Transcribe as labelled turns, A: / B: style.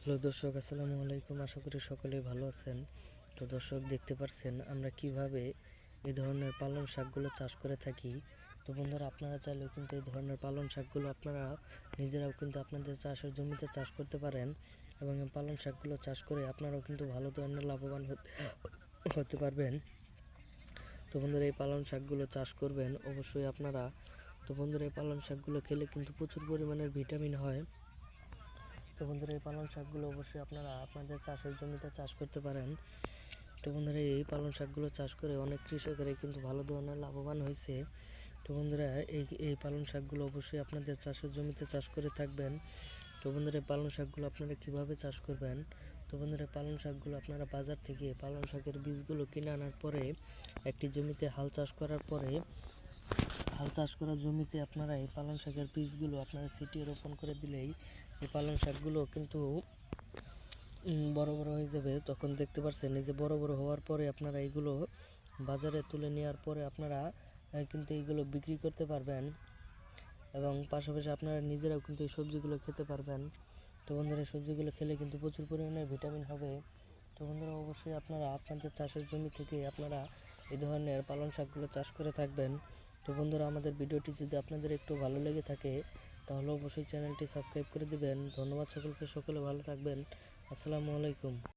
A: Hello দর্শক, আসসালামু আলাইকুম। আশা করি সকলেই ভালো আছেন। তো দর্শক, দেখতে পাচ্ছেন আমরা কিভাবে এই ধরনের পালং শাকগুলো চাষ করে থাকি। তো বন্ধুরা, আপনারা চাইলেও কিন্তু এই ধরনের পালং শাকগুলো আপনারা নিজেরাও কিন্তু আপনাদের চাষের জমিতে চাষ করতে পারেন এবং এই পালং শাকগুলো চাষ করে আপনারাও কিন্তু ভালো ধরনের লাভবান হতে পারবেন। তো বন্ধুরা, এই পালং শাকগুলো চাষ করবেন অবশ্যই আপনারা। তো বন্ধুরা, এই পালং শাকগুলো খেলে কিন্তু প্রচুর পরিমাণের ভিটামিন হয়। তো বন্ধুরা, এই পালং শাকগুলো অবশ্যই আপনারা আপনাদের চাষের জমিতে চাষ করতে পারেন। তো বন্ধুরা, এই পালং শাকগুলো চাষ করে অনেক কৃষকেরাই কিন্তু ভালো ধরনের লাভবান হয়েছে। তো বন্ধুরা, এই পালং শাকগুলো অবশ্যই আপনাদের চাষের জমিতে চাষ করে থাকবেন। তো বন্ধুরা, এই পালং শাকগুলো আপনারা কিভাবে চাষ করবেন? তো বন্ধুরা, পালং শাকগুলো আপনারা বাজার থেকে পালং শাকের বীজগুলো কিনে আনার পরে একটি জমিতে হাল চাষ করার পরে হাল চাষ করা জমিতে আপনারা এই পালং শাকের বীজগুলো আপনারা ছিটিয়ে রোপণ করে দিলেই এই পালং শাকগুলো কিন্তু বড় বড় হয়ে যাবে। তখন দেখতে পাচ্ছেন এই যে বড় বড় হওয়ার পরে আপনারা এইগুলো বাজারে তুলে নেওয়ার পরে আপনারা কিন্তু এইগুলো বিক্রি করতে পারবেন এবং পাশাপাশি আপনারা নিজেরাও কিন্তু এই সবজিগুলো খেতে পারবেন। তো বন্ধুরা, এই সবজিগুলো খেলে কিন্তু প্রচুর পরিমাণে ভিটামিন হবে। তো বন্ধুরা, অবশ্যই আপনারা আপনাদের চাষের জমি থেকে আপনারা এই ধরনের পালং শাকগুলো চাষ করে থাকবেন। তো বন্ধুরা, আমাদের ভিডিওটি যদি আপনাদের একটু ভালো লেগে থাকে তাহলে অবশ্যই চ্যানেলটি সাবস্ক্রাইব করে দিবেন। ধন্যবাদ সকলকে, সকলে ভালো থাকবেন। আসসালামু আলাইকুম।